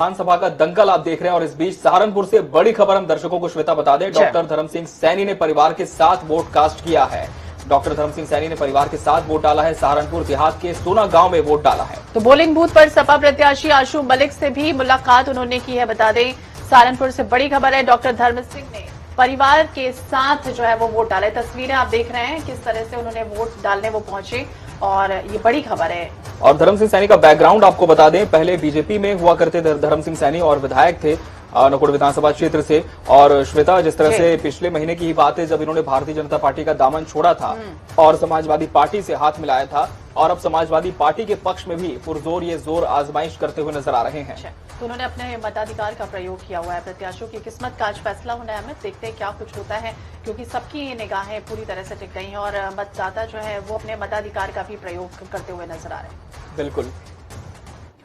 विधानसभा का दंगल आप देख रहे हैं और इस बीच सहारनपुर से बड़ी खबर हम दर्शकों को श्वेता बता दें। डॉक्टर धर्म सिंह सैनी ने परिवार के साथ वोट कास्ट किया है। डॉक्टर धर्म सिंह सैनी ने परिवार के साथ वोट डाला है। सहारनपुर देहात के सोना गांव में वोट डाला है। तो पोलिंग बूथ पर सपा प्रत्याशी आशु मलिक से भी मुलाकात उन्होंने की है। बता दें सहारनपुर से बड़ी खबर है, डॉक्टर धर्म सिंह ने परिवार के साथ जो है वो वोट डाले। तस्वीरें आप देख रहे हैं किस तरह से उन्होंने वोट डालने वो पहुंचे और ये बड़ी खबर है। और धर्म सिंह सैनी का बैकग्राउंड आपको बता दें, पहले बीजेपी में हुआ करते धर्म सिंह सैनी और विधायक थे नकोड़ विधानसभा क्षेत्र से। और श्वेता, जिस तरह से पिछले महीने की ही बात है जब इन्होंने भारतीय जनता पार्टी का दामन छोड़ा था और समाजवादी पार्टी से हाथ मिलाया था, और अब समाजवादी पार्टी के पक्ष में भी पुरजोर ये जोर आजमाइश करते हुए नजर आ रहे हैं। तो उन्होंने अपने मताधिकार का प्रयोग किया हुआ है। प्रत्याशियों की किस्मत का आज फैसला होना है। देखते हैं क्या कुछ होता है, क्योंकि सबकी निगाहें पूरी तरह से टिक गई हैं और मतदाता जो है वो अपने मताधिकार का भी प्रयोग करते हुए नजर आ रहे हैं। बिल्कुल।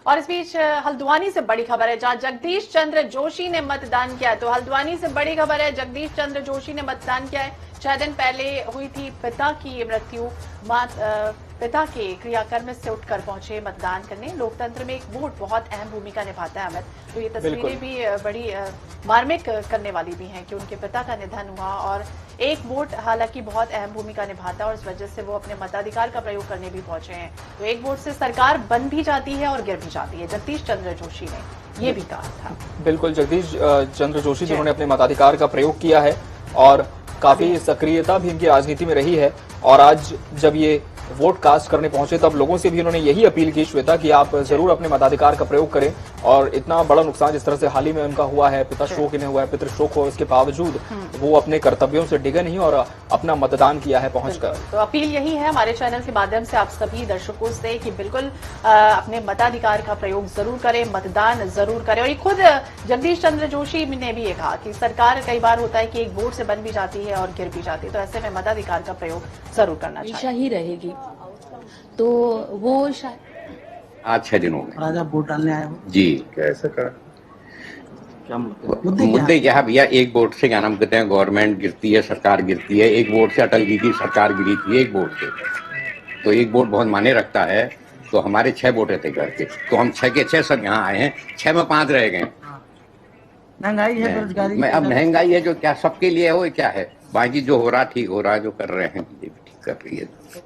और इस बीच हल्द्वानी से बड़ी खबर है, जहां जगदीश चंद्र जोशी ने मतदान किया है। तो हल्द्वानी से बड़ी खबर है, जगदीश चंद्र जोशी ने मतदान किया है। 6 दिन पहले हुई थी पिता की मृत्यु। पिता के क्रियाकर्म से उठकर पहुंचे मतदान करने। लोकतंत्र में एक वोट बहुत अहम भूमिका निभाता है अमित। तो ये तस्वीरें भी बड़ी मार्मिक करने वाली भी हैं कि उनके पिता का निधन हुआ और एक वोट हालांकि बहुत अहम भूमिका निभाता है और इस वजह से वो अपने मताधिकार का प्रयोग करने भी पहुंचे हैं। तो एक वोट से सरकार बन भी जाती है और गिर भी जाती है। जगदीश चंद्र जोशी ने ये भी कहा था। बिल्कुल, जगदीश चंद्र जोशी जिन्होंने अपने मताधिकार का प्रयोग किया है और काफी सक्रियता भी इनकी राजनीति में रही है। और आज जब ये वोट कास्ट करने पहुंचे तब लोगों से भी उन्होंने यही अपील की श्वेता कि आप जरूर अपने मताधिकार का प्रयोग करें। और इतना बड़ा नुकसान जिस तरह से हाल ही में उनका हुआ है, पिता शोक इन्हें हुआ है, पितृ शोक हो, इसके बावजूद वो अपने कर्तव्यों से डिगे नहीं और अपना मतदान किया है पहुंचकर। तो अपील यही है हमारे चैनल के माध्यम से आप सभी दर्शकों से कि बिल्कुल अपने मताधिकार का प्रयोग जरूर करें, मतदान जरूर करें। और ये खुद जगदीश चंद्र जोशी ने भी ये कहा कि सरकार कई बार होता है कि एक वोट से बन भी जाती है और गिर भी जाती है, तो ऐसे में मताधिकार का प्रयोग जरूर करना चाहिए। ही रहेगी तो वो शायद आज 6 दिन हो गए। राजा वोट डालने आए हो जी, कैसे कर क्या मुद्दे क्या है भैया? एक वोट से क्या नाम कहते हैं गवर्नमेंट गिरती है, सरकार गिरती है। एक वोट से अटल जी की सरकार गिरी थी, एक वोट से। तो एक वोट बहुत मायने रखता है। तो हमारे 6 वोट थे घर के, तो हम 6 के 6 सब यहाँ आए हैं। 6 में 5 रह गए। महंगाई है, बेरोजगारी मैं अब महंगाई है जो क्या सबके लिए हो, क्या है? बाकी जो हो रहा ठीक हो रहा है, जो कर रहे हैं ये भी ठीक कर रही है।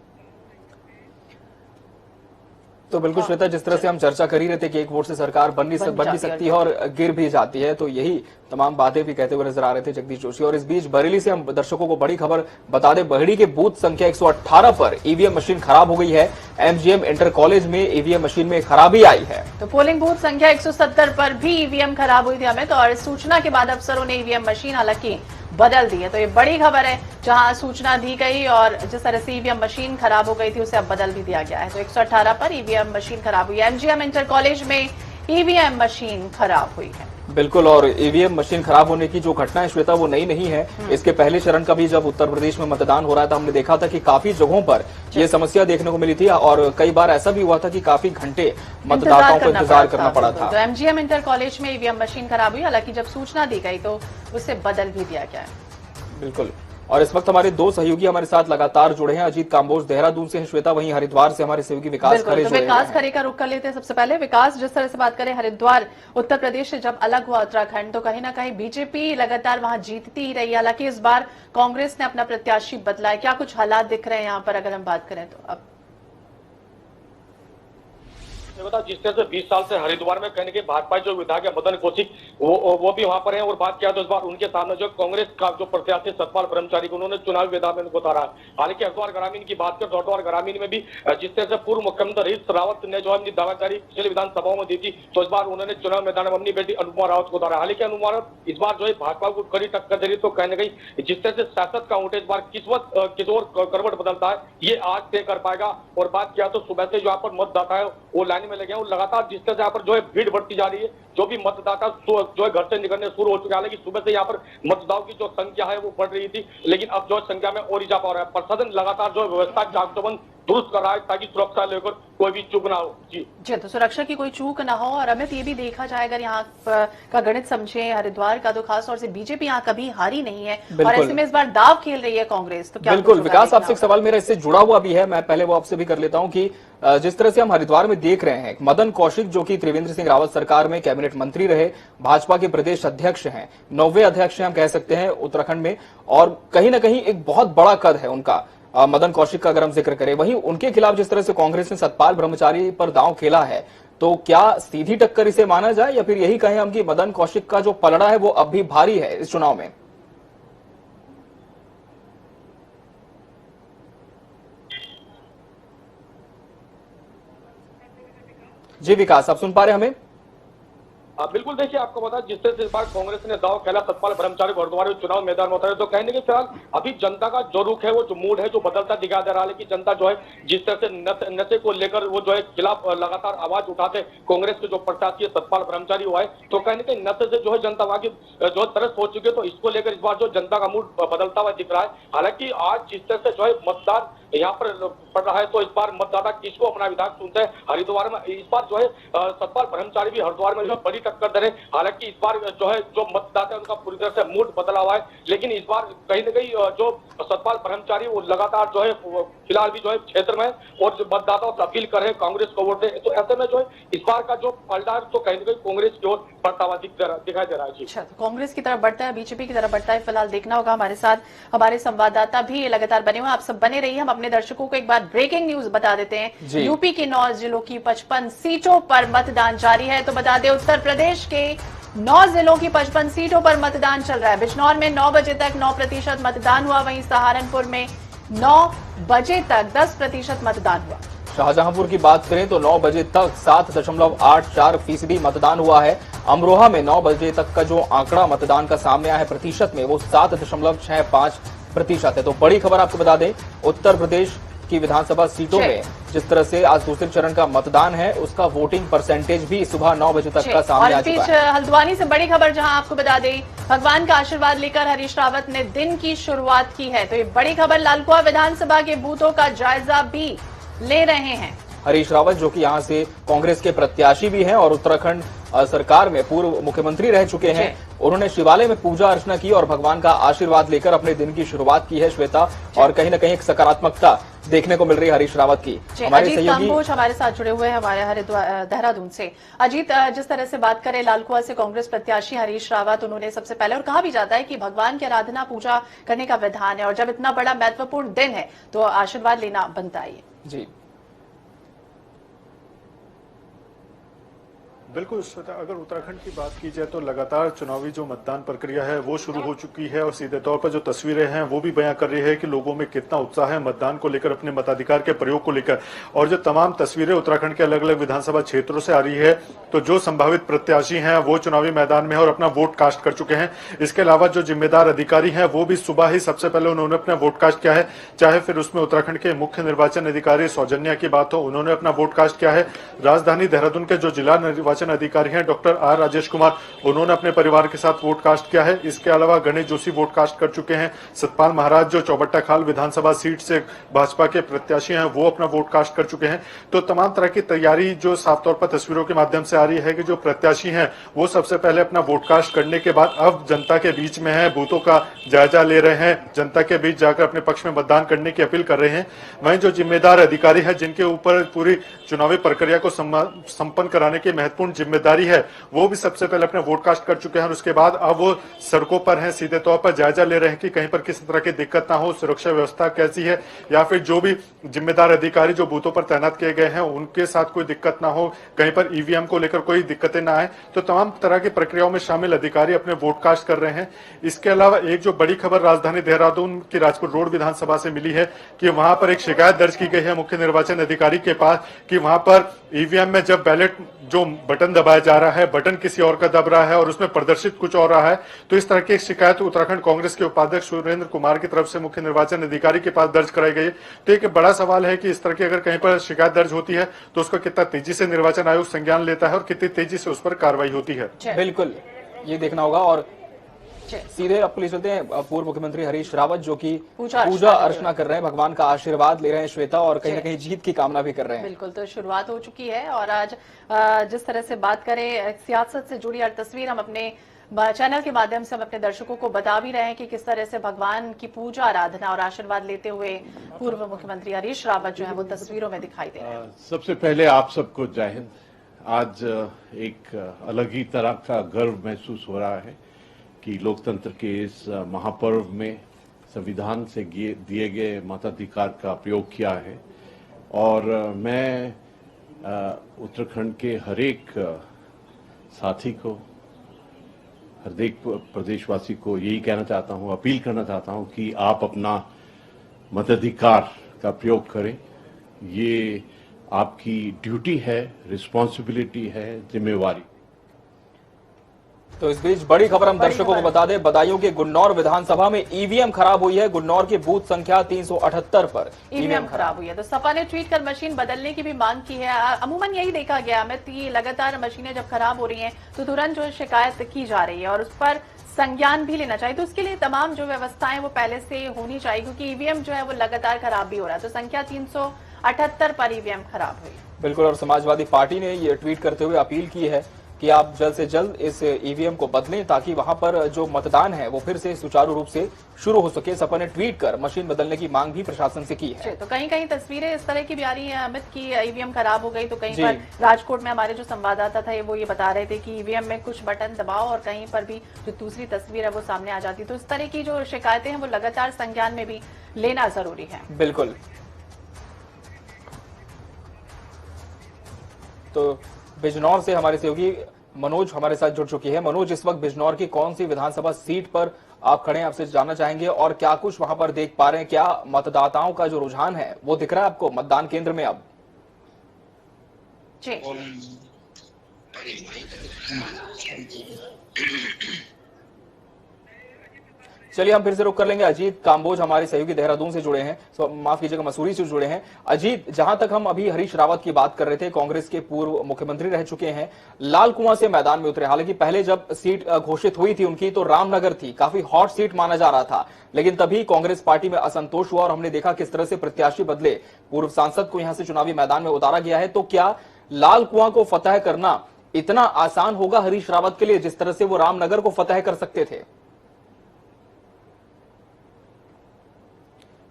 तो बिल्कुल श्वेता, जिस तरह से हम चर्चा कर ही रहे थे कि एक वोट से सरकार बन भी सकती है और गिर भी जाती है, तो यही तमाम बातें भी कहते हुए नजर आ रहे थे जगदीश जोशी। और इस बीच बरेली से हम दर्शकों को बड़ी खबर बता दें, बहेड़ी के बूथ संख्या 118 पर ईवीएम मशीन खराब हो गई है। एमजीएम इंटर कॉलेज में ईवीएम मशीन में खराबी आई है। तो पोलिंग बूथ संख्या 170 पर भी ईवीएम खराब हुई थी अमित, और सूचना के बाद अफसरों ने ईवीएम मशीन हालांकि बदल दी है। तो ये बड़ी खबर है, जहां सूचना दी गई और जिस तरह से ईवीएम मशीन खराब हो गई थी उसे अब बदल भी दिया गया है। तो 118 पर ईवीएम मशीन खराब हुई है। एमजीएम इंटर कॉलेज में ईवीएम मशीन खराब हुई है। बिल्कुल, और ईवीएम मशीन खराब होने की जो घटना है श्वेता वो नई नहीं है। इसके पहले चरण का भी जब उत्तर प्रदेश में मतदान हो रहा था हमने देखा था कि काफी जगहों पर ये समस्या देखने को मिली थी और कई बार ऐसा भी हुआ था कि काफी घंटे मतदाताओं को इंतजार करना पड़ा था। तो एमजीएम इंटर कॉलेज में ईवीएम मशीन खराब हुई, हालांकि जब सूचना दी गई तो उसे बदल भी दिया गया है। बिल्कुल, और इस वक्त हमारे 2 सहयोगी हमारे साथ लगातार जुड़े हैं। अजीत काम्बोज देहरादून से हैं, श्वेता वहीं हरिद्वार से हमारे सहयोगी विकास खरे जुड़े हैं। विकास खरे का रुख कर लेते हैं सबसे पहले। विकास, जिस तरह से बात करें हरिद्वार उत्तर प्रदेश से जब अलग हुआ उत्तराखंड, तो कहीं ना कहीं बीजेपी लगातार वहां जीतती ही रही। हालांकि इस बार कांग्रेस ने अपना प्रत्याशी बदला है। क्या कुछ हालात दिख रहे हैं यहाँ पर अगर हम बात करें तो? अब जिस तरह से 20 साल से हरिद्वार में कहने के भाजपा जो विधायक है मदन कौशिक वो भी वहां पर हैं और बात किया तो इस बार उनके सामने जो कांग्रेस का जो प्रत्याशी सतपाल ब्रह्मचारी को उन्होंने चुनावी मैदान में उतारा है। हालांकि हरिद्वार ग्रामीण की बात करें तो हरिद्वार ग्रामीण में भी जिस तरह से पूर्व मुख्यमंत्री हरीश रावत ने जो अपनी दावेदारी पिछले विधानसभाओं में दी थी, तो इस बार उन्होंने चुनाव मैदान में अपनी बेटी अनुपमा रावत को उतारा। हालांकि अनुपमा रावत इस बार जो है भाजपा को कड़ी टक्कर दे रही, तो कहने गई जिस तरह से सियासत का ऊँट इस बार किशोर करवट बदलता है ये आज तय कर पाएगा। और बात किया तो सुबह से जो यहाँ पर मतदाता है वो लाइन में लगे हैं और लगातार जिस तरह से यहाँ पर जो है भीड़ बढ़ती जा रही है, जो भी मतदाता जो है घर से निकलने शुरू हो चुके हैं। हालांकि सुबह से यहाँ पर मतदाताओं की जो संख्या है वो बढ़ रही थी, लेकिन अब जो संख्या में और इजाफा हो रहा है। प्रशासन लगातार जो व्यवस्था चाक चौबंद दुरुस्त कर रहा है ताकि सुरक्षा लेकर कोई भी चूक ना हो। जी तो सुरक्षा की कोई चूक ना हो। और अमित, ये भी देखा जाए अगर यहाँ का गणित समझे हरिद्वार का, तो खास तौर से बीजेपी यहाँ कभी हारी नहीं है और ऐसे में इस बार दाव खेल रही है कांग्रेस। तो क्या बिल्कुल विकास, आपसे एक सवाल मेरा इससे जुड़ा हुआ भी है, मैं पहले वो आपसे भी कर लेता हूं कि जिस तरह से हम हरिद्वार में देख रहे हैं, मदन कौशिक जो कि त्रिवेंद्र सिंह रावत सरकार में कैबिनेट मंत्री रहे, भाजपा के प्रदेश अध्यक्ष हैं, 9वें अध्यक्ष हैं हम कह सकते हैं उत्तराखंड में, और कहीं ना कहीं एक बहुत बड़ा कद है उनका, मदन कौशिक का अगर हम जिक्र करें। वहीं उनके खिलाफ जिस तरह से कांग्रेस ने सतपाल ब्रह्मचारी पर दांव खेला है, तो क्या सीधी टक्कर इसे माना जाए या फिर यही कहें हम कि मदन कौशिक का जो पलड़ा है वो अब भी भारी है इस चुनाव में? जी विकास, आप सुन पा रहे हैं हमें? बिल्कुल, देखिए आपको बता, जिस तरह से इस बार कांग्रेस ने दाव खेला सतपाल ब्रह्मचारी को हरिद्वार में चुनाव मैदान में उतारे, तो कहने के फिलहाल अभी जनता का जो रुख है, वो जो मूड है, जो बदलता दिखाई दे रहा है कि जनता जो है जिस तरह से नशे को लेकर वो जो है खिलाफ लगातार आवाज उठाते कांग्रेस के जो प्रत्याशी सतपाल ब्रह्मचारी हुआ है, तो कहने के नशे से जो है जनता वहां की जो तरस हो चुकी है, तो इसको लेकर इस बार जो जनता का मूड बदलता हुआ दिख रहा है। हालांकि आज जिस तरह से जो है मतदान यहाँ पर पड़ रहा है, तो इस बार मतदाता किसको अपना विधायक चुनते हैं हरिद्वार में, इस बार जो है सतपाल ब्रह्मचारी भी हरिद्वार में जो बड़ी टक्कर दे रहे। हालांकि इस बार जो है जो मतदाता है उनका पूरी तरह से मूड बदला हुआ है, लेकिन इस बार कहीं न कहीं जो सतपाल ब्रह्मचारी वो लगातार जो है फिलहाल भी जो है क्षेत्र में और जो मतदाताओं से अपील कर रहे हैं कांग्रेस को वोट दें, तो ऐसे में जो है इस बार का जो पलटा तो कहीं न कहीं कांग्रेस की ओर बढ़ता हुआ दिखाई दे रहा है। अच्छा, तो कांग्रेस की तरफ बढ़ता है, बीजेपी की तरफ बढ़ता है, फिलहाल देखना होगा। हमारे साथ हमारे संवाददाता भी लगातार बने हुए, आप सब बने रहिए। हम अपने दर्शकों को एक बार ब्रेकिंग न्यूज बता देते हैं। यूपी के 9 जिलों की 55 सीटों पर मतदान जारी है। तो बता दें, उत्तर प्रदेश के 9 जिलों की 55 सीटों पर मतदान चल रहा है। बिजनौर में 9 बजे तक 9% मतदान हुआ, वहीं सहारनपुर में 9 बजे तक 10% मतदान हुआ। शाहजहांपुर की बात करें तो 9 बजे तक 7.84% मतदान हुआ है। अमरोहा में 9 बजे तक का जो आंकड़ा मतदान का सामने आया है प्रतिशत में, वो 7.65% है। तो बड़ी खबर आपको बता दें, उत्तर प्रदेश की विधानसभा सीटों में जिस तरह से आज दूसरे चरण का मतदान है, उसका वोटिंग परसेंटेज भी सुबह 9 बजे तक का सामने आ चुका है। हल्द्वानी से बड़ी खबर, जहां आपको बता दें भगवान का आशीर्वाद लेकर हरीश रावत ने दिन की शुरुआत की है। तो ये बड़ी खबर, लालकुआ विधानसभा के बूथों का जायजा भी ले रहे हैं हरीश रावत, जो कि यहां से कांग्रेस के प्रत्याशी भी हैं और उत्तराखंड सरकार में पूर्व मुख्यमंत्री रह चुके हैं। उन्होंने शिवालय में पूजा अर्चना की और भगवान का आशीर्वाद लेकर अपने दिन की शुरुआत की है श्वेता, और कहीं न कहीं एक सकारात्मकता देखने को मिल रही है हरीश रावत की। हमारे सहयोगी हमारे साथ जुड़े हुए हैं हमारे हरिद्वार देहरादून से। अजीत, जिस तरह से बात करें लालकुआ से कांग्रेस प्रत्याशी हरीश रावत, उन्होंने सबसे पहले, और कहा भी जाता है कि भगवान की आराधना पूजा करने का विधान है, और जब इतना बड़ा महत्वपूर्ण दिन है तो आशीर्वाद लेना बनता है। जी बिल्कुल श्वेता, अगर उत्तराखंड की बात की जाए तो लगातार चुनावी जो मतदान प्रक्रिया है वो शुरू हो चुकी है, और सीधे तौर पर जो तस्वीरें हैं वो भी बयां कर रही है कि लोगों में कितना उत्साह है मतदान को लेकर, अपने मताधिकार के प्रयोग को लेकर। और जो तमाम तस्वीरें उत्तराखंड के अलग अलग विधानसभा क्षेत्रों से आ रही है, तो जो संभावित प्रत्याशी हैं वो चुनावी मैदान में है और अपना वोट कास्ट कर चुके हैं। इसके अलावा जो जिम्मेदार अधिकारी हैं वो भी सुबह ही सबसे पहले उन्होंने अपना वोट कास्ट किया है, चाहे फिर उसमें उत्तराखंड के मुख्य निर्वाचन अधिकारी सौजन्या की बात हो, उन्होंने अपना वोट कास्ट किया है। राजधानी देहरादून के जो जिला निर्वाचन अधिकारी हैं डॉक्टर आर राजेश कुमार, उन्होंने अपने परिवार के साथ वोट कास्ट किया है। इसके अलावा गणेश जोशी वोट कास्ट कर चुके हैं। सतपाल महाराज जो चौबट्टा खाल विधानसभा सीट से भाजपा के प्रत्याशी हैं वो अपना वोट कास्ट कर चुके हैं। तो तमाम तरह की तैयारी जो साफ तौर पर तस्वीरों के माध्यम से आ रही है कि जो प्रत्याशी हैं वो सबसे पहले अपना वोट कास्ट करने के बाद अब जनता के बीच में है, बूथों का जायजा ले रहे हैं, जनता के बीच जाकर अपने पक्ष में मतदान करने की अपील कर रहे हैं। वहीं जो जिम्मेदार अधिकारी है जिनके ऊपर पूरी चुनावी प्रक्रिया को संपन्न कराने की महत्वपूर्ण जिम्मेदारी है, वो भी सबसे पहले अपने वोट कास्ट कर चुके हैं, और उसके बाद अब वो सड़कों पर हैं, सीधे तौर पर जायजा ले रहे हैं कि कहीं पर किसी तरह की दिक्कत ना हो, सुरक्षा व्यवस्था कैसी है, या फिर जो भी जिम्मेदार अधिकारी जो बूथों पर तैनात किए गए हैं उनके साथ कोई दिक्कत ना हो, कहीं पर ईवीएम को लेकर कोई दिक्कतें ना आए। तो तमाम तरह की प्रक्रियाओं में शामिल अधिकारी अपने वोट कास्ट कर रहे हैं। इसके अलावा एक जो बड़ी खबर राजधानी देहरादून की राजपुर रोड विधानसभा से मिली है कि वहां पर एक शिकायत दर्ज की गई है मुख्य निर्वाचन अधिकारी के पास कि वहां पर ईवीएम में जब बैलेट जो बटन दबाया जा रहा है, बटन किसी और का दब रहा है और उसमें प्रदर्शित कुछ और रहा है। तो इस तरह की एक शिकायत उत्तराखंड कांग्रेस के उपाध्यक्ष सुरेंद्र कुमार की तरफ से मुख्य निर्वाचन अधिकारी के पास दर्ज कराई गई। तो एक बड़ा सवाल है कि इस तरह की अगर कहीं पर शिकायत दर्ज होती है तो उसका कितना तेजी से निर्वाचन आयोग संज्ञान लेता है और कितनी तेजी से उस पर कार्रवाई होती है। बिल्कुल, ये देखना होगा। और सीधे आपको ले चलते हैं पूर्व मुख्यमंत्री हरीश रावत, जो कि पूजा पूजा अर्चना कर रहे हैं, भगवान का आशीर्वाद ले रहे हैं श्वेता, और कहीं ना कहीं जीत की कामना भी कर रहे हैं। बिल्कुल, तो शुरुआत हो चुकी है और आज जिस तरह से बात करें सियासत से जुड़ी हर तस्वीर हम अपने चैनल के माध्यम से हम अपने दर्शकों को बता भी रहे हैं कि किस तरह से भगवान की पूजा आराधना और आशीर्वाद लेते हुए पूर्व मुख्यमंत्री हरीश रावत जो है वो तस्वीरों में दिखाई दे रहे हैं। सबसे पहले आप सबको जय हिंद। आज एक अलग ही तरह का गर्व महसूस हो रहा है कि लोकतंत्र के इस महापर्व में संविधान से दिए गए मताधिकार का प्रयोग किया है, और मैं उत्तराखंड के हर एक साथी को, हर एक प्रदेशवासी को यही कहना चाहता हूं, अपील करना चाहता हूं कि आप अपना मताधिकार का प्रयोग करें। ये आपकी ड्यूटी है, रिस्पॉन्सिबिलिटी है, जिम्मेवारी। तो इस बीच बड़ी खबर हम दर्शकों को बता दें, बदायूं के गुन्नौर विधानसभा में ईवीएम खराब हुई है। गुन्नौर की बूथ संख्या 378 पर ईवीएम खराब हुई है। तो सपा ने ट्वीट कर मशीन बदलने की भी मांग की है। अमूमन यही देखा गया अमित, लगातार मशीनें जब खराब हो रही हैं तो तुरंत जो शिकायत की जा रही है और उस पर संज्ञान भी लेना चाहिए। तो उसके लिए तमाम जो व्यवस्थाएं वो पहले से होनी चाहिए, क्योंकि ईवीएम जो है वो लगातार खराब भी हो रहा है। तो संख्या 378 पर ईवीएम खराब हुई। बिल्कुल, और समाजवादी पार्टी ने ये ट्वीट करते हुए अपील की है कि आप जल्द से जल्द इस ईवीएम को बदलें ताकि वहां पर जो मतदान है वो फिर से सुचारू रूप से शुरू हो सके। सपा ने ट्वीट कर मशीन बदलने की मांग भी प्रशासन से की है। तो कहीं कहीं तस्वीरें इस तरह की भी आ रही है अमित की ईवीएम खराब हो गई, तो कहीं पर राजकोट में हमारे जो संवाददाता थे वो ये बता रहे थे कि ईवीएम में कुछ बटन दबाओ और कहीं पर भी जो दूसरी तस्वीर है वो सामने आ जाती। तो इस तरह की जो शिकायतें हैं वो लगातार संज्ञान में भी लेना जरूरी है। बिल्कुल, तो बिजनौर से हमारे सहयोगी मनोज हमारे साथ जुड़ चुकी है। मनोज, इस वक्त बिजनौर की कौन सी विधानसभा सीट पर आप खड़े हैं, आपसे जानना चाहेंगे, और क्या कुछ वहां पर देख पा रहे हैं? क्या मतदाताओं का जो रुझान है वो दिख रहा है आपको मतदान केंद्र में अब? जी चलिए हम फिर से रुक कर लेंगे। अजीत काम्बोज हमारे सहयोगी देहरादून से जुड़े हैं, माफ कीजिएगा मसूरी से जुड़े हैं। अजीत, जहां तक हम अभी हरीश रावत की बात कर रहे थे, कांग्रेस के पूर्व मुख्यमंत्री रह चुके हैं, लाल कुआं से मैदान में उतरे। हालांकि पहले जब सीट घोषित हुई थी उनकी तो रामनगर थी, काफी हॉट सीट माना जा रहा था, लेकिन तभी कांग्रेस पार्टी में असंतोष हुआ और हमने देखा किस तरह से प्रत्याशी बदले। पूर्व सांसद को यहां से चुनावी मैदान में उतारा गया है। तो क्या लाल कुआं को फतह करना इतना आसान होगा हरीश रावत के लिए जिस तरह से वो रामनगर को फतह कर सकते थे?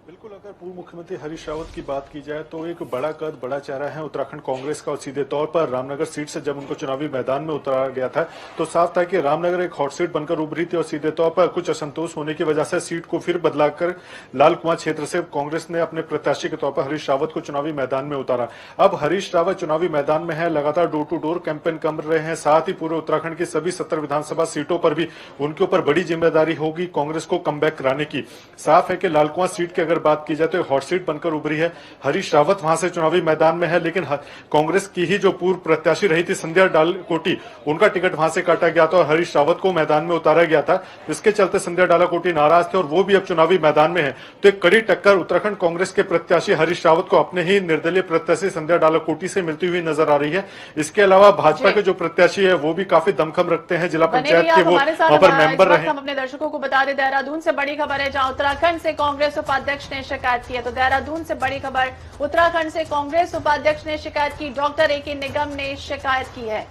बिल्कुल, अगर पूर्व मुख्यमंत्री हरीश रावत की बात की जाए तो एक बड़ा कद, बड़ा चेहरा है उत्तराखंड कांग्रेस का, और सीधे तौर पर रामनगर सीट से जब उनको चुनावी मैदान में उतारा गया था तो साफ था कि रामनगर एक हॉट सीट बनकर उभरी थी और सीधे तौर पर कुछ असंतोष होने की वजह से सीट को फिर बदलाकर लाल कुआं क्षेत्र से कांग्रेस ने अपने प्रत्याशी के तौर पर हरीश रावत को चुनावी मैदान में उतारा। अब हरीश रावत चुनावी मैदान में है, लगातार डोर टू डोर कैंपेन कर रहे हैं, साथ ही पूरे उत्तराखंड की सभी 70 विधानसभा सीटों पर भी उनके ऊपर बड़ी जिम्मेदारी होगी कांग्रेस को कमबैक कराने की। साफ है कि लाल कुआं सीट की अगर बात की जाए तो हॉट सीट बनकर उभरी है। हरीश रावत वहां से चुनावी मैदान में है, लेकिन कांग्रेस की ही जो पूर्व प्रत्याशी रही थी संध्या डालाकोटी, उनका टिकट वहां से काटा गया था और हरीश रावत को मैदान में उतारा गया था। इसके चलते संध्या डालाकोटी नाराज थे और वो भी अब चुनावी मैदान में है। तो एक कड़ी टक्कर उत्तराखंड कांग्रेस के प्रत्याशी हरीश रावत को अपने ही निर्दलीय प्रत्याशी संध्या डालाकोटी से मिलती हुई नजर आ रही है। इसके अलावा भाजपा के जो प्रत्याशी है वो भी काफी दमखम रखते हैं, जिला पंचायत के वो वहां पर मेंबर रहे। हम अपने दर्शकों को बता दें, देहरादून से बड़ी खबर है जहां उत्तराखंड से कांग्रेस उपाध्यक्ष ने शिकायत की है। तो देहरादून से बड़ी खबर, उत्तराखंड से कांग्रेस उपाध्यक्ष ने शिकायत की, डॉक्टर ए.के. निगम ने शिकायत की है।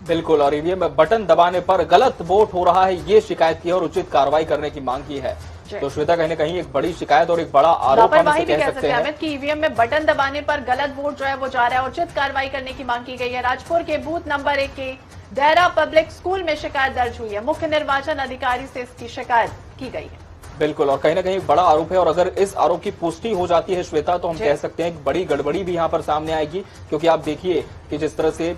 बिल्कुल, और ईवीएम में बटन दबाने पर गलत वोट हो रहा है, ये शिकायत की और उचित कार्रवाई करने की मांग की है। तो श्वेता, कहीं न कहीं एक बड़ी शिकायत और एक बड़ा आरोप हम इसे कह सकते हैं कि ईवीएम में बटन दबाने पर गलत वोट जो है वो जा रहा है, उचित कार्रवाई करने की मांग की गई है। राजपुर के बूथ नंबर 1 के देहरा पब्लिक स्कूल में शिकायत दर्ज हुई है, मुख्य निर्वाचन अधिकारी से इसकी शिकायत की गई है। बिल्कुल, और कहीं ना कहीं बड़ा आरोप है, और अगर इस आरोप की पुष्टि हो जाती है श्वेता तो हम कह सकते हैं कि बड़ी गड़बड़ी भी यहाँ पर सामने आएगी, क्योंकि आप देखिए कि जिस तरह से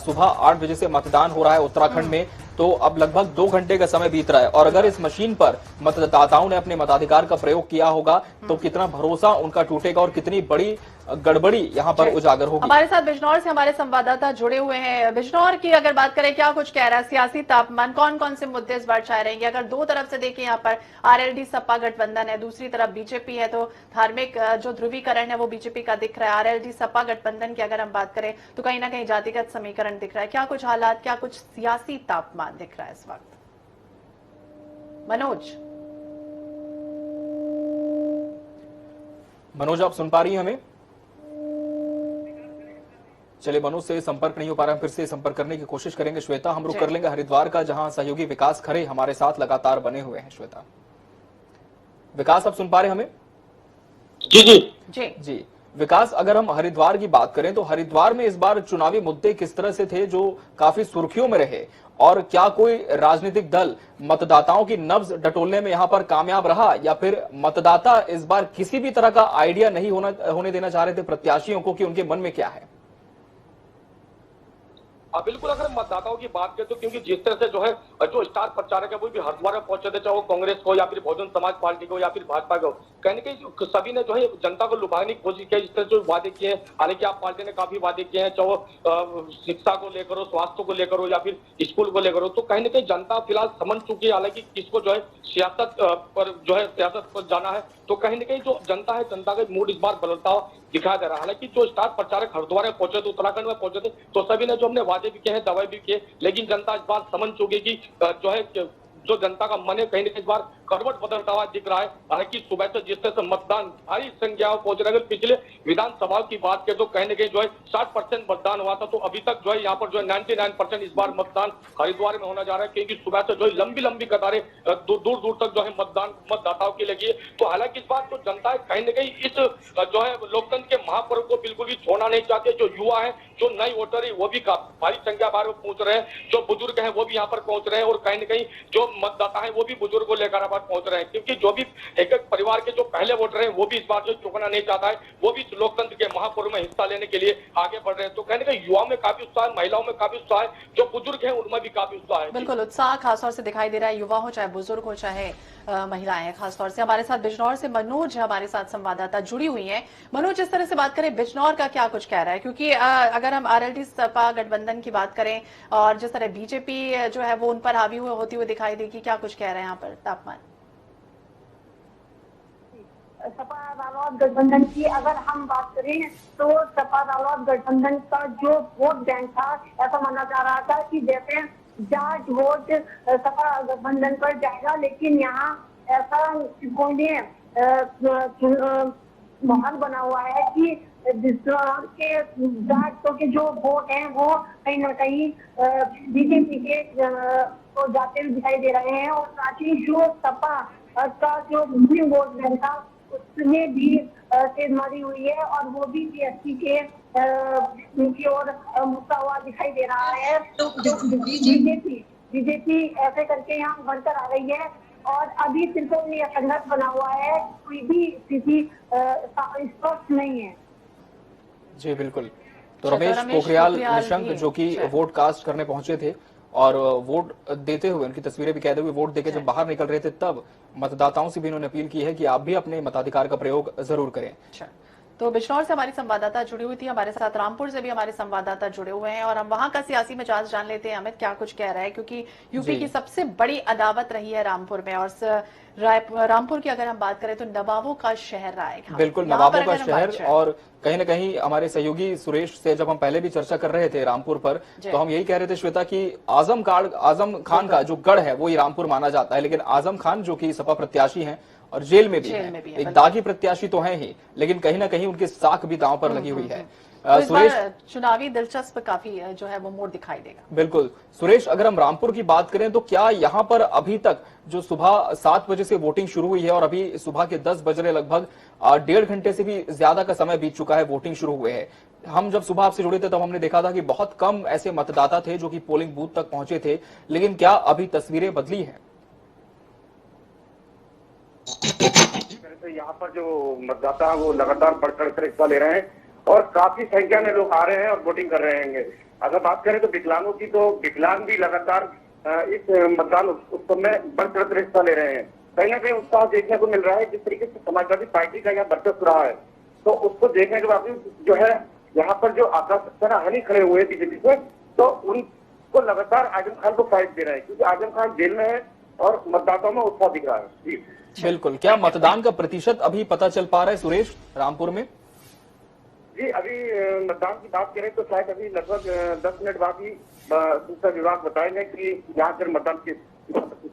सुबह 8 बजे से मतदान हो रहा है उत्तराखंड में, तो अब लगभग 2 घंटे का समय बीत रहा है, और अगर इस मशीन पर मतदाताओं ने अपने मताधिकार का प्रयोग किया होगा तो कितना भरोसा उनका टूटेगा और कितनी बड़ी गड़बड़ी यहाँ पर उजागर होगी। हमारे साथ बिजनौर से हमारे संवाददाता जुड़े हुए हैं। बिजनौर की अगर बात करें, क्या कुछ कह रहा है सियासी तापमान, कौन कौन से मुद्दे इस बार छाए रहेंगे? अगर दो तरफ से देखें, यहाँ पर आरएलडी सपा गठबंधन है, दूसरी तरफ बीजेपी है, तो धार्मिक जो ध्रुवीकरण है वो बीजेपी का दिख रहा है। आरएलडी सपा गठबंधन की अगर हम बात करें तो कहीं ना कहीं जातिगत समीकरण दिख रहा है। क्या कुछ हालात, क्या कुछ सियासी तापमान दिख रहा है इस वक्त? मनोज, आप सुन पा रही हैं हमें? चलिए, मनोज से संपर्क नहीं हो पा रहा है, फिर से संपर्क करने की कोशिश करेंगे। श्वेता, हम रुक कर लेंगे हरिद्वार का, जहां सहयोगी विकास खरे हमारे साथ लगातार बने हुए हैं। श्वेता, विकास, आप सुन पा रहे हैं हमें? जी जी जी जी विकास, अगर हम हरिद्वार की बात करें तो हरिद्वार में इस बार चुनावी मुद्दे किस तरह से थे जो काफी सुर्खियों में रहे, और क्या कोई राजनीतिक दल मतदाताओं की नब्ज टटोलने में यहां पर कामयाब रहा, या फिर मतदाता इस बार किसी भी तरह का आइडिया नहीं होने देना चाह रहे थे प्रत्याशियों को कि उनके मन में क्या है? बिल्कुल, अगर मतदाताओं की बात करें तो क्योंकि जिस तरह से जो है जो स्टार प्रचारक है वो भी हरिद्वार में पहुंचे थे, चाहे वो कांग्रेस को या फिर बहुजन समाज पार्टी को या फिर भाजपा को, कहीं कहीं सभी ने जो है जनता को लुभाने की कोशिश की। जिस तरह जो वादे किए हैं, हालांकि आप पार्टी ने काफी वादे किए हैं, चाहे वो शिक्षा को लेकर हो, स्वास्थ्य को लेकर हो या फिर स्कूल को लेकर हो, तो कहीं ना कहीं जनता फिलहाल समझ चुकी है। हालांकि किसको जो है सियासत पर जाना है, तो कहीं ना कहीं जो जनता है, जनता का मूड इस बार बदलता हुआ दिखाई दे रहा है। हालांकि जो स्टार प्रचारक हरिद्वार में पहुंचे थे, उत्तराखंड में पहुंचे थे, तो सभी ने जो हमने वादे भी किए हैं, दवाई भी किए, लेकिन जनता इस बार समझ चुकी कि जो है जो जनता का मन है कहीं ना कहीं इस बार करवट बदलता हुआ दिख रहा है। हालांकि सुबह से जिस तरह से मतदान भारी संख्या में पहुंच रहे हैं, पिछले विधानसभा की बात करें तो कहीं ना कहीं जो है 60% मतदान हुआ था, तो अभी तक जो है यहाँ पर जो है 99% इस बार मतदान हरिद्वार में होना जा रहा है, क्योंकि सुबह से जो है लंबी लंबी कतारें दूर तक जो है मतदाताओं की लगी है। तो हालांकि इस बार जो जनता है कहीं ना कहीं इस जो है लोकतंत्र के महापर्व को बिल्कुल भी छोड़ना नहीं चाहते। जो युवा है, जो नए वोटर है, वो भी भारी संख्या में पहुंच रहे हैं, जो बुजुर्ग है वो भी यहाँ पर पहुंच रहे हैं, और कहीं ना कहीं जो मतदाता है वो भी बुजुर्ग को लेकर अब पहुंच रहे हैं, क्योंकि जो भी एक परिवार के जो पहले वोटर हैं वो भी इस बार जो चुकना नहीं चाहता है, वो भी लोकतंत्र के महापर्व में हिस्सा लेने के लिए आगे बढ़ रहे हैं। तो कहने का युवाओं में काफी उत्साह है, महिलाओं में काफी उत्साह है, जो बुजुर्ग हैं उनमें भी काफी उत्साह है। बिल्कुल, उत्साह खासतौर से दिखाई दे रहा है, युवा हो चाहे बुजुर्ग हो चाहे महिलाएं। खासतौर से हमारे साथ बिजनौर से मनोज हमारे साथ संवाददाता जुड़ी हुई हैं। मनोज, इस तरह से बात करें, बिजनौर का क्या कुछ कह रहा है? क्योंकि अगर हम आरएलडी सपा गठबंधन की बात करें और जिस तरह बीजेपी जो है वो उन पर हावी होती हुई दिखाई देगी, क्या कुछ कह रहे हैं यहाँ पर तापमान? सपा रालोद गठबंधन की अगर हम बात करें तो सपा रालोद गठबंधन का जो वोट बैंक था, ऐसा माना जा रहा था कि जैसे जाट वोट सपा गठबंधन पर जाएगा, लेकिन यहाँ ऐसा कोई माहौल बना हुआ है कि बिजनौर के जाटों के जो वोट हैं वो कहीं न कहीं बीजेपी के को जाते हुए दिखाई दे रहे हैं, और साथ ही जो सपा का जो मुस्लिम वोट बैंक था उसमें भी तेज मारी हुई है, और वो भी सीएसपी के की ओर मुद्दा हुआ दिखाई दे रहा है। तो बीजेपी ऐसे करके यहाँ बढ़कर आ रही है, और अभी सिर्फ ये संघर्ष बना हुआ है, कोई भी स्थिति स्पष्ट नहीं है। जी बिल्कुल। तो रमेश पोखरियाल निशंक जो कि वोट कास्ट करने पहुंचे थे और वोट देते हुए, उनकी तस्वीरें भी कैद हुई, वोट देके जब बाहर निकल रहे थे तब मतदाताओं से भी उन्होंने अपील की है कि आप भी अपने मताधिकार का प्रयोग जरूर करें। तो बिजनौर से हमारी संवाददाता जुड़ी हुई थी, हमारे साथ रामपुर से भी हमारे संवाददाता जुड़े हुए हैं, और हम वहां का सियासी मिजाज जान लेते हैं। अमित, क्या कुछ कह रहा है? क्योंकि यूपी की सबसे बड़ी अदावत रही है रामपुर में, और रामपुर की अगर हम बात करें तो नवाबों का शहर रहा है। बिल्कुल, नवाबों का शहर। और कहीं न कहीं हमारे सहयोगी सुरेश से जब हम पहले भी चर्चा कर रहे थे रामपुर पर, तो हम यही कह रहे थे श्वेता कि आजम खान का जो गढ़ है वो ही रामपुर माना जाता है, लेकिन आजम खान जो कि सपा प्रत्याशी हैं और जेल में भी है, एक दागी प्रत्याशी तो हैं ही, लेकिन कहीं ना कहीं उनकी साख भी दांव पर लगी हुई है। तो सुरेश, चुनावी दिलचस्प काफी जो है वो मोड़ दिखाई देगा। बिल्कुल सुरेश, अगर हम रामपुर की बात करें तो क्या यहाँ पर अभी तक जो सुबह 7 बजे से वोटिंग शुरू हुई है और अभी सुबह के 10 बज रहे, लगभग 1.5 घंटे से भी ज्यादा का समय बीत चुका है, वोटिंग शुरू हुए है। हम जब सुबह आपसे जुड़े थे तब हमने देखा था कि बहुत कम ऐसे मतदाता थे जो कि पोलिंग बूथ तक पहुंचे थे, लेकिन क्या अभी तस्वीरें बदली हैं? तो यहाँ पर जो मतदाता वो लगातार बढ़ चढ़ कर हिस्सा ले रहे हैं, और काफी संख्या में लोग आ रहे हैं और वोटिंग कर रहे हैं। अगर बात करें तो विकलांगों की, तो विकलांग भी लगातार इस मतदान उत्सव में बढ़ चढ़ कर हिस्सा ले रहे हैं। कहीं ना कहीं उत्साह देखने को मिल रहा है। जिस तरीके से समाजवादी पार्टी का यहाँ वर्चस्व रहा है, तो उसको देखने के बाद जो है यहाँ पर जो आकाश हनी खड़े हुए बीजेपी से, तो उनको लगातार आजम खान को फाइट दे रहे हैं, क्योंकि आजम खान जेल में है और मतदाताओं में उत्साह दिख रहा है। जी बिल्कुल। क्या मतदान का प्रतिशत अभी पता चल पा रहा है सुरेश रामपुर में? जी, अभी मतदान की बात करें तो शायद अभी लगभग 10 मिनट बाद ही सूचना विभाग बताएंगे कि यहाँ पर मतदान की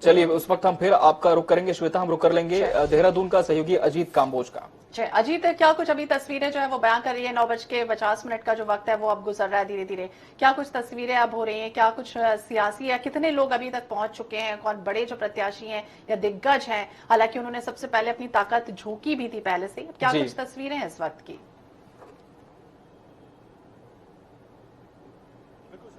चलिए उस वक्त हम फिर आपका रुख करेंगे श्वेता, हम रुख कर लेंगे देहरादून का सहयोगी अजीत काम्बोज का। अजीत, क्या कुछ अभी तस्वीरें जो है वो बयां कर रही है? 9:50 का जो वक्त है वो अब गुजर रहा है धीरे धीरे, क्या कुछ तस्वीरें अब हो रही हैं? क्या कुछ सियासी या कितने लोग अभी तक पहुंच चुके हैं? कौन बड़े जो प्रत्याशी हैं या दिग्गज हैं? हालांकि उन्होंने सबसे पहले अपनी ताकत झोंकी भी थी पहले से, क्या कुछ तस्वीरें हैं इस वक्त की?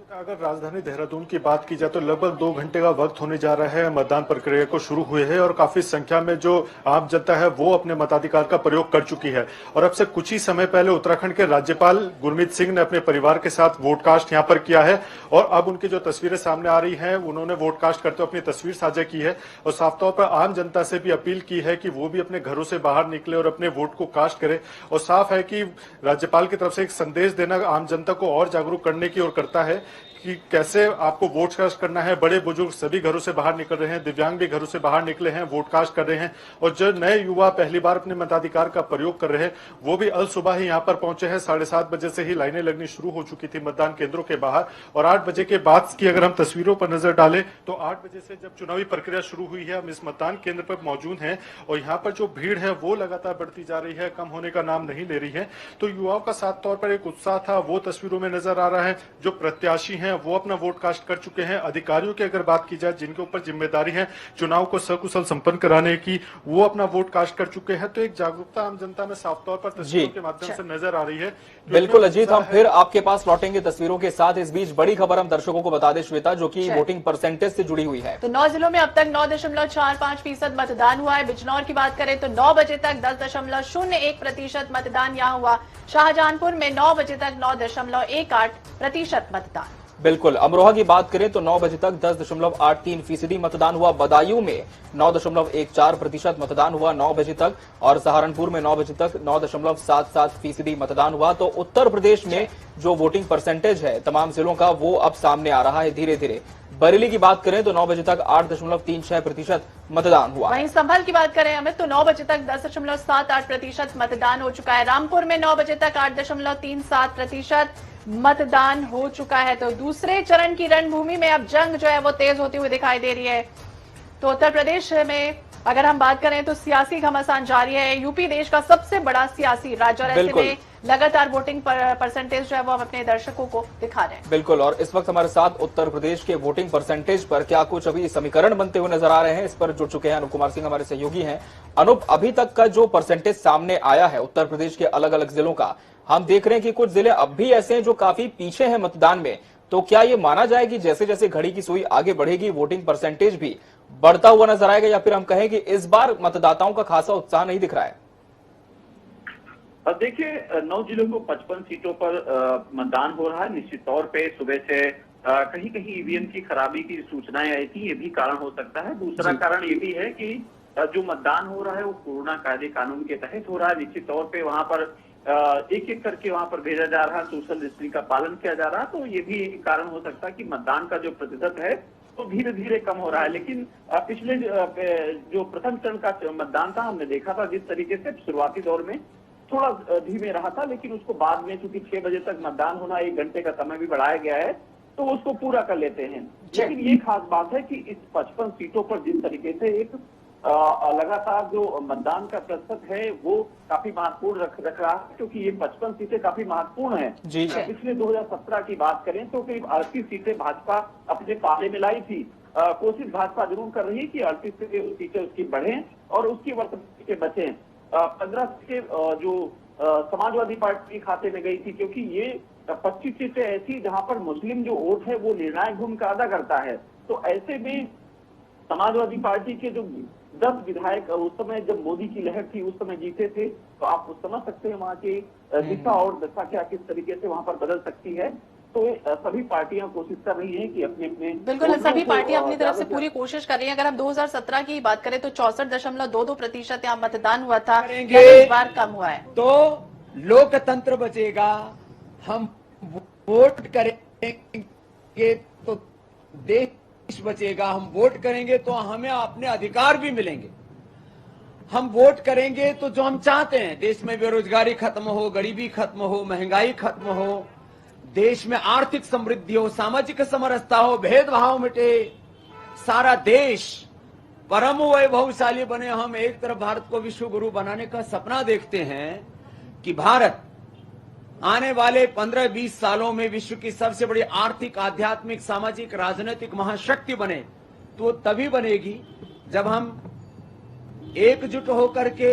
अगर राजधानी देहरादून की बात की जाए तो लगभग 2 घंटे का वक्त होने जा रहा है मतदान प्रक्रिया को शुरू हुए है और काफी संख्या में जो आम जनता है वो अपने मताधिकार का प्रयोग कर चुकी है। और अब से कुछ ही समय पहले उत्तराखंड के राज्यपाल गुरमीत सिंह ने अपने परिवार के साथ वोटकास्ट यहां पर किया है और अब उनकी जो तस्वीरें सामने आ रही है, उन्होंने वोटकास्ट करते हुए अपनी तस्वीर साझा की है और साफ तौर पर आम जनता से भी अपील की है कि वो भी अपने घरों से बाहर निकले और अपने वोट को कास्ट करे। और साफ है कि राज्यपाल की तरफ से एक संदेश देना आम जनता को और जागरूक करने की ओर करता है कि कैसे आपको वोट कास्ट करना है। बड़े बुजुर्ग सभी घरों से बाहर निकल रहे हैं, दिव्यांग भी घरों से बाहर निकले हैं, वोट कास्ट कर रहे हैं और जो नए युवा पहली बार अपने मताधिकार का प्रयोग कर रहे हैं वो भी अल सुबह ही यहाँ पर पहुंचे हैं। 7:30 बजे से ही लाइनें लगनी शुरू हो चुकी थी मतदान केंद्रों के बाहर और 8 बजे के बाद की अगर हम तस्वीरों पर नजर डालें तो 8 बजे से जब चुनावी प्रक्रिया शुरू हुई है, हम इस मतदान केंद्र पर मौजूद हैं और यहाँ पर जो भीड़ है वो लगातार बढ़ती जा रही है, कम होने का नाम नहीं ले रही है। तो युवाओं का साफ तौर पर एक उत्साह था वो तस्वीरों में नजर आ रहा है। जो प्रत्याशी हैं वो अपना वोट कास्ट कर चुके हैं। अधिकारियों की अगर बात की जाए जिनके ऊपर जिम्मेदारी है चुनाव को सकुशल संपन्न कराने की, वो अपना वोट कास्ट कर चुके हैं। तो एक जागरूकता आम जनता में साफ तौर पर तस्वीरों के माध्यम से नजर आ रही है। बिल्कुल अजीत, हम फिर आपके पास लौटेंगे तस्वीरों के साथ। इस बीच बड़ी खबर हम दर्शकों को बता दें श्वेता, जो कि वोटिंग परसेंटेज से जुड़ी हुई है। तो 9 जिलों में अब तक 9.45% मतदान हुआ है। बिजनौर की बात करें तो 9 बजे तक 10.01% मतदान यहाँ हुआ। शाहजहांपुर में 9 बजे तक 9.18% मतदान। बिल्कुल, अमरोहा की बात करें तो 9 बजे तक 10.83% मतदान हुआ। बदायूं में 9.14% मतदान हुआ 9 बजे तक और सहारनपुर में 9 बजे तक 9.77% मतदान हुआ। तो उत्तर प्रदेश में जो वोटिंग परसेंटेज है तमाम जिलों का वो अब सामने आ रहा है धीरे धीरे। बरेली की बात करें तो 9 बजे तक 8.36% मतदान हुआ। वहीं संभल की बात करें अमित तो 9 बजे तक 10.78% मतदान हो चुका है। रामपुर में 9 बजे तक 8.37% मतदान हो चुका है। तो दूसरे चरण की रणभूमि में अब जंग जो है वो तेज होती हुई दिखाई दे रही है। तो उत्तर प्रदेश में अगर हम बात करें तो सियासी घमासान जारी है। यूपी देश का सबसे बड़ा सियासी राज्य और ऐसे में लगातार वोटिंग परसेंटेज जो है वो हम अपने दर्शकों को दिखा रहे हैं। बिल्कुल, और इस वक्त हमारे साथ उत्तर प्रदेश के वोटिंग परसेंटेज पर क्या कुछ अभी समीकरण बनते हुए नजर आ रहे हैं, इस पर जुड़ चुके हैं अनुप कुमार सिंह, हमारे सहयोगी हैं। अनुप, अभी तक का जो परसेंटेज सामने आया है उत्तर प्रदेश के अलग अलग जिलों का, हम देख रहे हैं कि कुछ जिले अब भी ऐसे हैं जो काफी पीछे हैं मतदान में। तो क्या ये माना जाए कि जैसे जैसे घड़ी की सुई आगे बढ़ेगी वोटिंग परसेंटेज भी बढ़ता हुआ नजर आएगा, या फिर हम कहें कि इस बार मतदाताओं का खासा उत्साह नहीं दिख रहा है? देखिए 9 जिलों को 55 सीटों पर मतदान हो रहा है। निश्चित तौर पे सुबह से कहीं कहीं ईवीएम की खराबी की सूचनाएं आई थी, ये भी कारण हो सकता है। दूसरा कारण ये भी है कि जो मतदान हो रहा है वो कोरोना कायदे कानून के तहत हो रहा है। निश्चित तौर पे वहां पर एक एक करके वहां पर भेजा जा रहा है, सोशल डिस्टेंसिंग का पालन किया जा रहा है। तो ये भी एक कारण हो सकता है कि मतदान का जो प्रतिशत है तो धीरे धीरे कम हो रहा है। लेकिन पिछले जो प्रथम चरण का मतदान था, हमने देखा था जिस तरीके से शुरुआती दौर में थोड़ा धीमे रहा था, लेकिन उसको बाद में चूंकि 6 बजे तक मतदान होना, 1 घंटे का समय भी बढ़ाया गया है, तो उसको पूरा कर लेते हैं। लेकिन ये खास बात है कि इस 55 सीटों पर जिस तरीके से एक लगातार जो मतदान का प्रतिशत है वो काफी महत्वपूर्ण रख रहा है, क्योंकि ये 55 सीटें काफी महत्वपूर्ण हैं। पिछले 2017 की बात करें तो करीब 38 सीटें भाजपा अपने पाले में लाई थी। कोशिश भाजपा जरूर कर रही है कि 38 सीटें उसकी बढ़े और उसकी वर्तमान सीटें बचे। 15 सीटें जो समाजवादी पार्टी के खाते में गई थी, क्योंकि ये 25 सीटें ऐसी जहां पर मुस्लिम जो वोट है वो निर्णायक भूमिका अदा करता है। तो ऐसे में समाजवादी पार्टी के जो 10 विधायक उस समय जब मोदी की लहर थी उस समय जीते थे, तो आप समझ सकते हैं वहाँ की दिशा और दशा क्या किस तरीके से वहाँ पर बदल सकती है। तो सभी पार्टियां कोशिश कर रही हैं कि अपने अपने बिल्कुल सभी पार्टियां अपनी तरफ से पूरी कोशिश कर रही हैं। अगर हम 2017 की बात करें तो 64.22% यहाँ मतदान हुआ था, इस बार कम हुआ है। तो लोकतंत्र बचेगा, हम वोट करेंगे तो देश बचेगा, हम वोट करेंगे तो हमें अपने अधिकार भी मिलेंगे। हम वोट करेंगे तो जो हम चाहते हैं, देश में बेरोजगारी खत्म हो, गरीबी खत्म हो, महंगाई खत्म हो, देश में आर्थिक समृद्धि हो, सामाजिक समरसता हो, भेदभाव मिटे, सारा देश परम वैभवशाली बने। हम एक तरफ भारत को विश्व गुरु बनाने का सपना देखते हैं कि भारत आने वाले 15-20 सालों में विश्व की सबसे बड़ी आर्थिक, आध्यात्मिक, सामाजिक, राजनीतिक महाशक्ति बने। तो तभी बनेगी जब हम एकजुट होकर के।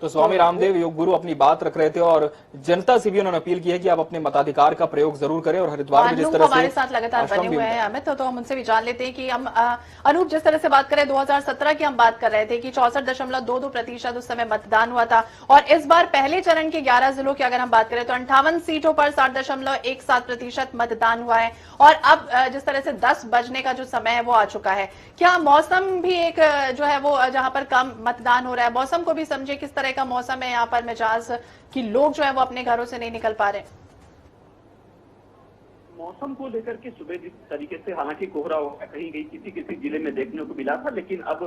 तो स्वामी रामदेव योग गुरु अपनी बात रख रहे थे और जनता से भी उन्होंने अपील की है कि आप अपने मताधिकार का प्रयोग जरूर करें। और हरिद्वार में जिस तरह से हमारे साथ लगातार बने हुए हैं अमित, तो हम उनसे भी जान लेते हैं कि हम अनूप जिस तरह से बात करें 2017 की हम बात कर रहे थे कि 64.22% उस समय मतदान हुआ था। और इस बार पहले चरण के 11 जिलों की अगर हम बात करें तो 58 सीटों पर 60.17% मतदान हुआ है। और अब जिस तरह से 10 बजने का जो समय है वो आ चुका है। क्या मौसम भी एक जो है वो जहां पर कम मतदान हो रहा है, मौसम को भी समझे किस तरह का मौसम है यहाँ पर मिजाज कि लोग जो है वो अपने घरों से नहीं निकल पा रहे? मौसम को लेकर के सुबह जिस तरीके से हालांकि कोहरा कहीं कहीं किसी जिले में देखने को मिला था, लेकिन अब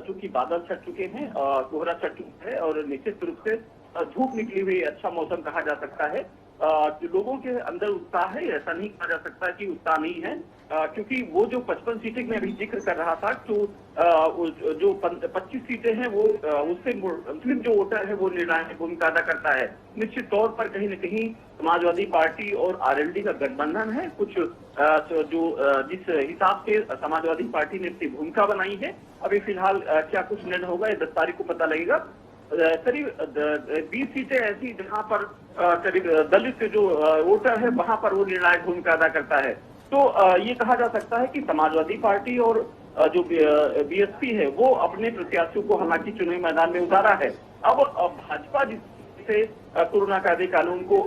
चूंकि बादल छट चुके हैं, कोहरा छट चुका है और निश्चित रूप से धूप निकली हुई अच्छा मौसम कहा जा सकता है। जो लोगों के अंदर उत्साह है, ऐसा नहीं कहा जा सकता कि उत्साह नहीं है, क्योंकि वो जो 55 सीटें मैं अभी जिक्र कर रहा था, तो जो 25 सीटें हैं वो उससे मुस्लिम जो वोटर है वो निर्णायक भूमिका अदा करता है। निश्चित तौर पर कहीं न कहीं समाजवादी पार्टी और आरएलडी का गठबंधन है। कुछ जो जिस हिसाब से समाजवादी पार्टी ने अपनी भूमिका बनाई है, अभी फिलहाल क्या कुछ निर्णय होगा ये 10 तारीख को पता लगेगा। करीब 20 सीटें ऐसी जहां पर करीब दलित जो वोटर है वहां पर वो निर्णायक भूमिका अदा करता है। तो ये कहा जा सकता है कि समाजवादी पार्टी और जो बीएसपी है वो अपने प्रत्याशियों को हालांकि चुनावी मैदान में उतारा है। अब भाजपा जिससे कोरोना कायदे कानून को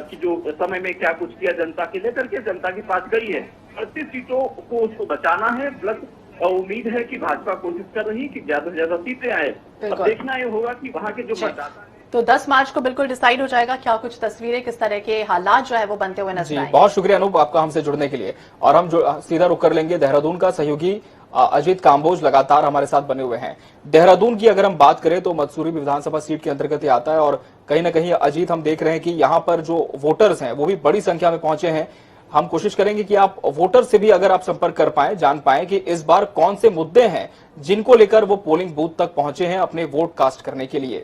की जो समय में क्या कुछ किया जनता के लेकर के जनता के पास गई है, 38 सीटों को उसको बचाना है। प्लस उम्मीद है कि भाजपा कोशिश कर रही है कि ज्यादा से ज्यादा सीटें आए। अब देखना ये होगा कि वहाँ के जो मतदाता, तो 10 मार्च को बिल्कुल डिसाइड हो जाएगा क्या कुछ तस्वीरें, किस तरह के हालात जो है वो बनते हुए नजर आएंगे। बहुत शुक्रिया अनूप आपका हमसे जुड़ने के लिए। और हम सीधा रुक कर लेंगे देहरादून का। सहयोगी अजीत काम्बोज लगातार हमारे साथ बने हुए हैं। देहरादून की अगर हम बात करें तो मत्सूरी विधानसभा सीट के अंतर्गत ही आता है और कहीं ना कहीं अजीत हम देख रहे हैं कि यहाँ पर जो वोटर्स हैं वो भी बड़ी संख्या में पहुंचे हैं। हम कोशिश करेंगे कि आप वोटर से भी अगर आप संपर्क कर पाए, जान पाए कि इस बार कौन से मुद्दे हैं जिनको लेकर वो पोलिंग बूथ तक पहुंचे हैं अपने वोट कास्ट करने के लिए।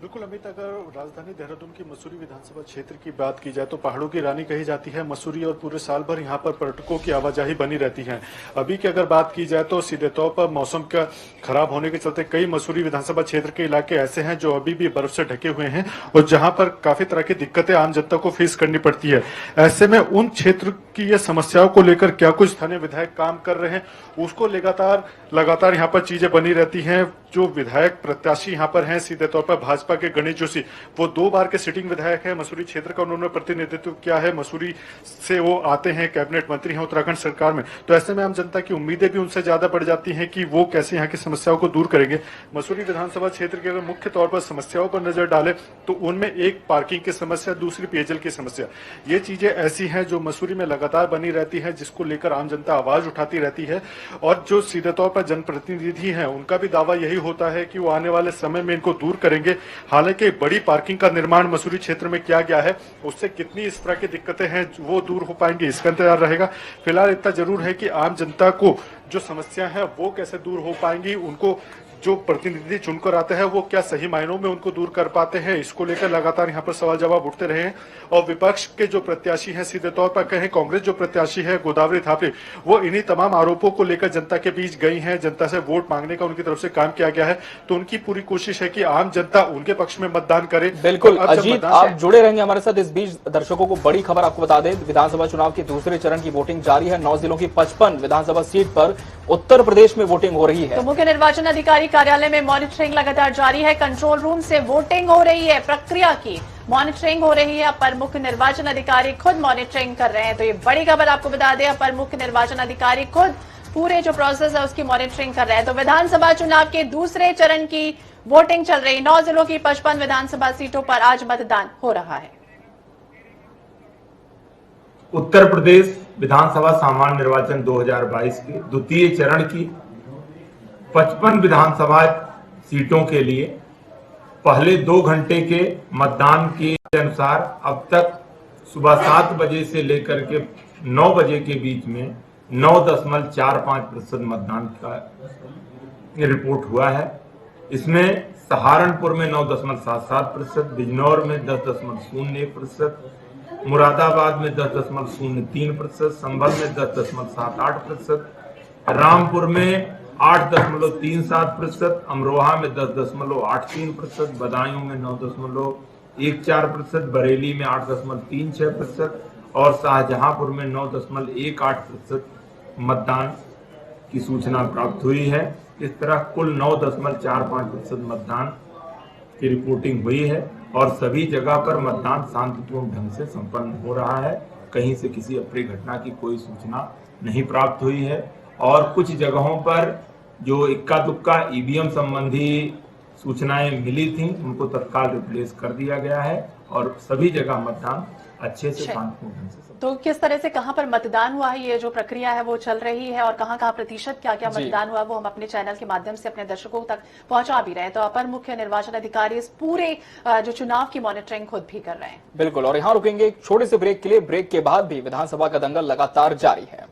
बिल्कुल अमित, अगर राजधानी देहरादून की मसूरी विधानसभा क्षेत्र की बात की जाए तो पहाड़ों की रानी कही जाती है मसूरी और पूरे साल भर यहाँ पर पर्यटकों की आवाजाही बनी रहती है। अभी की अगर बात की जाए तो सीधे तौर पर मौसम का खराब होने के चलते कई मसूरी विधानसभा क्षेत्र के इलाके ऐसे हैं जो अभी भी बर्फ से ढके हुए हैं और जहां पर काफी तरह की दिक्कतें आम जनता को फेस करनी पड़ती है। ऐसे में उन क्षेत्र की ये समस्याओं को लेकर क्या कुछ स्थानीय विधायक काम कर रहे हैं, उसको लगातार यहाँ पर चीजें बनी रहती हैं। जो विधायक प्रत्याशी यहाँ पर हैं सीधे तौर पर भाजपा के गणेश जोशी, वो 2 बार के सिटिंग विधायक हैं। मसूरी क्षेत्र का उन्होंने प्रतिनिधित्व किया है। मसूरी से वो आते हैं, कैबिनेट मंत्री हैं उत्तराखंड सरकार में। तो ऐसे में आम जनता की उम्मीदें भी उनसे ज्यादा बढ़ जाती हैं कि वो कैसे यहाँ की समस्याओं को दूर करेंगे। मसूरी विधानसभा क्षेत्र की अगर मुख्य तौर पर समस्याओं पर नजर डाले तो उनमें एक पार्किंग की समस्या, दूसरी पेयजल की समस्या। ये चीजें ऐसी हैं जो मसूरी में लगातार बनी रहती है, जिसको लेकर आम जनता आवाज उठाती रहती है। और जो सीधे तौर पर जनप्रतिनिधि हैं उनका भी दावा यही होता है कि वो आने वाले समय में इनको दूर करेंगे। हालांकि बड़ी पार्किंग का निर्माण मसूरी क्षेत्र में किया गया है, उससे कितनी इस तरह की दिक्कतें हैं वो दूर हो पाएंगी इसका इंतजार रहेगा। फिलहाल इतना जरूर है कि आम जनता को जो समस्या है वो कैसे दूर हो पाएंगी, उनको जो प्रतिनिधि चुनकर आते हैं वो क्या सही मायनों में उनको दूर कर पाते हैं, इसको लेकर लगातार यहाँ पर सवाल जवाब उठते रहे हैं। और विपक्ष के जो प्रत्याशी हैं, सीधे तौर पर कहें कांग्रेस जो प्रत्याशी है गोदावरी थापरे, वो इन्हीं तमाम आरोपों को लेकर जनता के बीच गई हैं। जनता से वोट मांगने का उनकी तरफ से काम किया गया है, तो उनकी पूरी कोशिश है कि आम जनता उनके पक्ष में मतदान करे। बिल्कुल अजीत, आप जुड़े रहेंगे हमारे साथ। इस बीच दर्शकों को बड़ी खबर आपको बता दें, विधानसभा चुनाव के दूसरे चरण की वोटिंग जारी है। 9 जिलों की 55 विधानसभा सीट पर उत्तर प्रदेश में वोटिंग हो रही है। तो मुख्य निर्वाचन अधिकारी कार्यालय में मॉनिटरिंग लगातार जारी है। कंट्रोल रूम से वोटिंग हो रही है, प्रक्रिया की मॉनिटरिंग हो रही है। अपर मुख्य निर्वाचन अधिकारी खुद मॉनिटरिंग कर रहे हैं। तो ये बड़ी खबर आपको बता दें, अपर मुख्य निर्वाचन अधिकारी खुद पूरे जो प्रोसेस है उसकी मॉनिटरिंग कर रहे हैं। तो विधानसभा चुनाव के दूसरे चरण की वोटिंग चल रही। 9 जिलों की 55 विधानसभा सीटों पर आज मतदान हो रहा है। उत्तर प्रदेश विधानसभा सामान्य निर्वाचन 2022 के द्वितीय चरण की 55 विधानसभा सीटों के लिए पहले 2 घंटे के मतदान के अनुसार अब तक सुबह 7 बजे से लेकर के 9 बजे के बीच में 9.45% मतदान का रिपोर्ट हुआ है। इसमें सहारनपुर में 9.77%, बिजनौर में 10.01%, मुरादाबाद में 10.03%, संभल में 10.78%, रामपुर में 8.37%, अमरोहा में 10.83%, बदायूं में 9.14%, बरेली में 8.36% और शाहजहांपुर में 9.18% मतदान की सूचना प्राप्त हुई है। इस तरह कुल 9.45% मतदान की रिपोर्टिंग हुई है और सभी जगह पर मतदान शांतिपूर्ण ढंग से संपन्न हो रहा है। कहीं से किसी अप्रिय घटना की कोई सूचना नहीं प्राप्त हुई है और कुछ जगहों पर जो इक्का दुक्का ईवीएम संबंधी सूचनाएं मिली थी उनको तत्काल रिप्लेस कर दिया गया है और सभी जगह मतदान अच्छे से शांतिपूर्ण ढंग से। तो किस तरह से कहां पर मतदान हुआ है, ये जो प्रक्रिया है वो चल रही है और कहां प्रतिशत क्या मतदान हुआ वो हम अपने चैनल के माध्यम से अपने दर्शकों तक पहुंचा भी रहे हैं। तो अपर मुख्य निर्वाचन अधिकारी इस पूरे जो चुनाव की मॉनिटरिंग खुद भी कर रहे हैं। बिल्कुल, और यहाँ रुकेंगे एक छोटे से ब्रेक के लिए। ब्रेक के बाद भी विधानसभा का दंगल लगातार जारी है।